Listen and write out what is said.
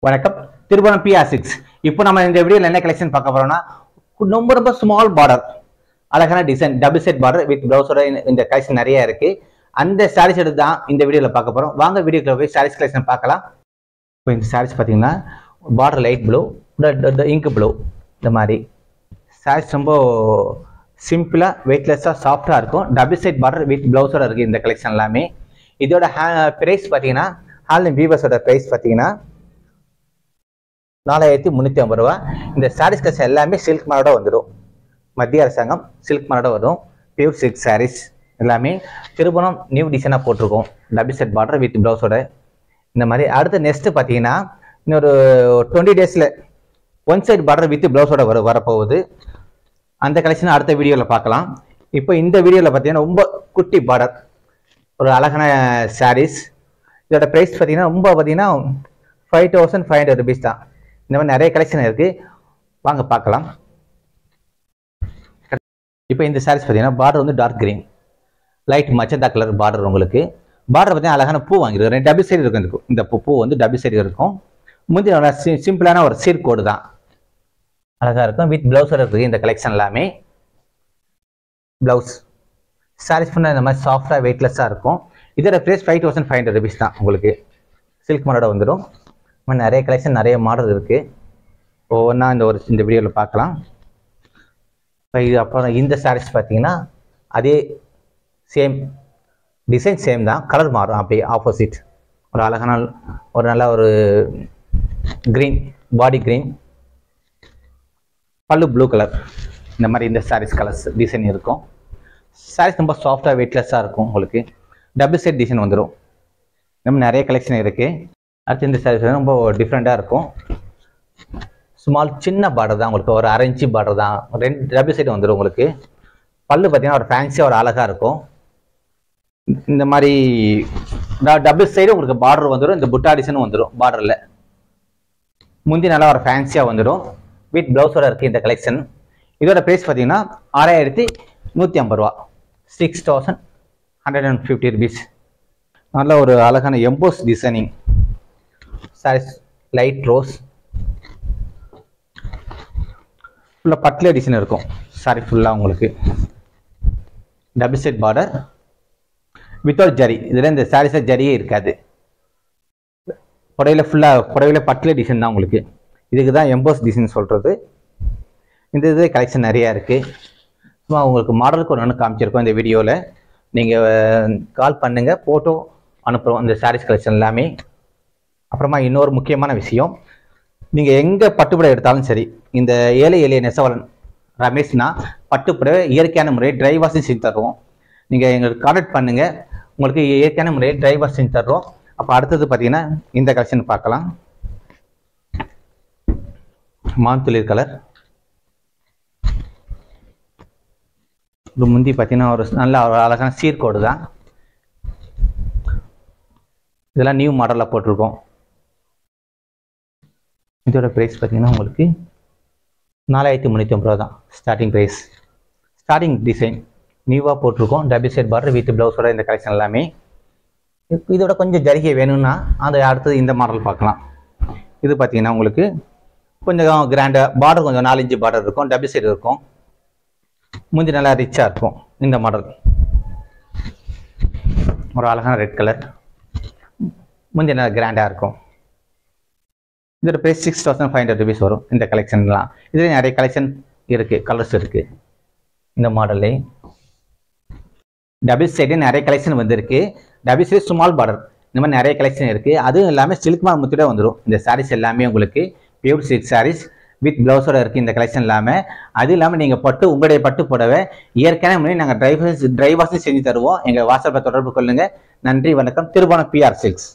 வணக்கம் திருபுவனம் PR6 இப்போ நம்ம இந்த வீடியோல என்ன கலெக்ஷன் பார்க்க போறோம்னா ரொம்ப ஸ்மால் பார்டர் அழகான design double set border with ப்ளவுஸோட இந்த கலெக்ஷன் நிறைய இருக்கு அந்த சாரீஸ் எடுத்து தான் இந்த வீடியோல பார்க்க போறோம் வாங்க வீடியோக்குள்ள போய் சாரீஸ் கலெக்ஷன் பார்க்கலாம் இப்போ இந்த சாரீஸ் பாத்தீங்கன்னா border light blue ink blue இந்த மாதிரி சாரீஸ் ரொம்ப சிம்பிளா வெயிட்லெஸ்ஸா சாஃப்ட்டா இருக்கும் டபுள் செட் பார்டர் வித் ப்ளவுஸோட இருக்கு இந்த கலெக்ஷன் எல்லாமே இதோட பிரைஸ் பாத்தீங்கன்னா ஆன்லைன் வீவர்ஸோட பிரைஸ் பாத்தீங்கன்னா 4350 ரூபா இந்த சாரீஸ் கலெக்ஷன் எல்லாமே சில்க் மாடலோட வந்துடும் மத்திய அரசாங்கம் சில்க் மாடலோட வரும் பியூர் சில்க் சாரீஸ் எல்லாமே திருபுவனம் நியூ டிசைனாக போட்டிருக்கோம் டபுள் செட் பார்டர் வித் ப்ளவுஸோட இந்த மாதிரி அடுத்த நெக்ஸ்ட் பார்த்தீங்கன்னா இன்னொரு 20 டேஸில் ஒன் சைட் பார்டர் வித் ப்ளவுஸோட வரப்போகுது அந்த கலெக்ஷன் அடுத்த வீடியோவில் பார்க்கலாம் இப்போ இந்த வீடியோவில் பார்த்தீங்கன்னா ரொம்ப குட்டி பார்டர் ஒரு அழகான சாரீஸ் இதோட ப்ரைஸ் பார்த்தீங்கன்னா ரொம்ப பார்த்தீங்கன்னா 5500 rupees தான் இந்த மாதிரி நிறைய கலெக்ஷன் இருக்கு வாங்க பார்க்கலாம் இப்போ இந்த சாரீஸ் பார்த்தீங்கன்னா பார்டர் வந்து dark green light magenta colour border உங்களுக்கு பார்டர் பார்த்தீங்கன்னா அழகான பூ வாங்கிடும் ரெண்டு டபுள் சைடு இருக்கும் இந்த பூ வந்து டபுள் சைடு இருக்கும் முந்தைய சிம்பிளான ஒரு சீர் கோடு தான் அழகா இருக்கும் வித் பிளவுஸோட இருக்கு இந்த கலெக்ஷன் எல்லாமே பிளவுஸ் சாரீஸ் பண்ண இந்த மாதிரி சாஃப்டா வெயிட்லெஸ்ஸாக இருக்கும் இதோட ப்ரைஸ் 5500 rupees தான் உங்களுக்கு சில்க் மாடலோட வந்துடும் நிறைய கலெக்ஷன் நிறைய மாடல் இருக்கு ஒவ்வொன்றா இந்த வீடியோவில் பார்க்கலாம் இப்போ இது அப்புறம் இந்த சாரீஸ் பார்த்தீங்கன்னா அதே சேம் டிசைன் சேம் தான் கலர் மாறும் அப்படியே ஆப்போசிட் ஒரு அழகான ஒரு நல்ல ஒரு கிரீன் பாடி கிரீன் பல்லு ப்ளூ கலர் இந்த மாதிரி இந்த சாரீஸ் கலர்ஸ் டிசைன் இருக்கும் சாரீஸ் ரொம்ப சாஃப்டாக வெயிட்லெஸ்ஸாக இருக்கும் உங்களுக்கு டபுள் செட் டிசைன் வந்துடும் நம்ம நிறைய கலெக்ஷன் இருக்குது அடுத்து இந்த சாரீஸ் ரொம்ப டிஃப்ரெண்ட்டாக இருக்கும் ஸ்மால் சின்ன பார்டர் தான் உங்களுக்கு ஒரு 1/2 இன்ச்சு பார்டர் தான் ரெண்டு டபுள் சைடு வந்துடும் உங்களுக்கு பல்லு பார்த்தீங்கன்னா ஒரு ஃபேன்சியாக ஒரு அழகாக இருக்கும் இந்த மாதிரி டபுள் சைடு உங்களுக்கு பார்டர் வந்துடும் இந்த புட்டா டிசைனும் வந்துடும் பார்டரில் முந்தி நல்லா ஒரு ஃபேன்சியாக வந்துடும் வித் ப்ளவுஸோட இருக்குது இந்த கலெக்ஷன் இதோட ப்ரைஸ் பார்த்தீங்கன்னா 6150 ரூபா 6150 rupees நல்ல ஒரு அழகான emboss designing saris light rose ஃபுல்லாக பட்லே டிசைன் இருக்கும் சாரி ஃபுல்லாக உங்களுக்கு double set border without zari இதில் இந்த சாரீஸில் ஜரியே இருக்காது புடவையில் பட்லே டிசைன் தான் உங்களுக்கு இதுக்கு தான் எம்போஸ் டிசைன் சொல்கிறது இந்த இது கலெக்ஷன் நிறையா இருக்குது சும்மா உங்களுக்கு மாடலுக்கு ஒன்று காமிச்சிருக்கோம் இந்த வீடியோவில் நீங்கள் கால் பண்ணுங்கள் ஃபோட்டோ அனுப்புகிறோம் இந்த சாரீஸ் கலெக்ஷன் எல்லாமே அப்புறமா இன்னொரு முக்கியமான விஷயம் நீங்கள் எங்கே பட்டுப்புடவை எடுத்தாலும் சரி இந்த ஏழை எளிய நெசவாளன் ரமேஷ்னா பட்டுப்புடவை இயற்கையான முறையை ட்ரை வாஷிங் செஞ்சு தருவோம் நீங்கள் எங்களுக்கு கான்டாக்ட் பண்ணுங்கள் உங்களுக்கு இயற்கையான முறையை ட்ரை வாஷ் செஞ்சு தர்றோம் அப்போ அடுத்தது பார்த்தீங்கன்னா இந்த கலெக்ஷன் பார்க்கலாம் மாந்துளிர் கலர் முந்தி பார்த்தீங்கன்னா ஒரு நல்ல அழகான சீர்கோடு தான் இதெல்லாம் நியூ மாடலில் போட்டிருக்கோம் இதோட ப்ரைஸ் பார்த்தீங்கன்னா உங்களுக்கு 4350 ரூபா தான் ஸ்டார்டிங் ப்ரைஸ் ஸ்டார்டிங் டிசைன் நியூவாக போட்டிருக்கோம் டபுள் செட் பார்டர் வித் ப்ளவுஸோட இந்த கலெக்ஷன் எல்லாமே இதோட கொஞ்சம் ஜரிகை வேணும்னா அந்த அடுத்தது இந்த மாடல் பார்க்கலாம் இது பார்த்தீங்கன்னா உங்களுக்கு கொஞ்சம் கிராண்டாக பார்டர் கொஞ்சம் 4 இன்ச்சு பார்டர் இருக்கும் டபுள் சைடு இருக்கும் முந்தி நல்லா ரிச்சாக இருக்கும் இந்த மாடல் ஒரு அழகான ரெட் கலர் முந்தி நல்லா கிராண்டாக இருக்கும் இதோட ப்ரைஸ் 6500 rupees வரும் இந்த கலெக்ஷன்லாம் இதில் நிறைய கலெக்ஷன் இருக்குது கலர்ஸ் இருக்குது இந்த மாடல்லே டபுள் சைடு நிறைய கலெக்ஷன் வந்திருக்கு டபுள் சைடு ஸ்மால் பார்டர் இந்த மாதிரி நிறைய கலெக்ஷன் இருக்குது அதுவும் எல்லாமே சில்க் மாடல் முத்திட வந்துடும் இந்த சாரீஸ் எல்லாமே உங்களுக்கு பியூர் சில்க் சாரீஸ் வித் ப்ளவுஸோட இருக்குது இந்த கலெக்ஷன் இல்லாமல் அது இல்லாமல் நீங்கள் உங்களுடைய பட்டு புடவை இயற்கையான முறை நாங்கள் ட்ரை வாஷிங் செஞ்சு தருவோம் எங்கள் வாட்ஸ்அப்பில் தொடர்பு கொள்ளுங்கள் நன்றி வணக்கம் திருபுவனம் PR6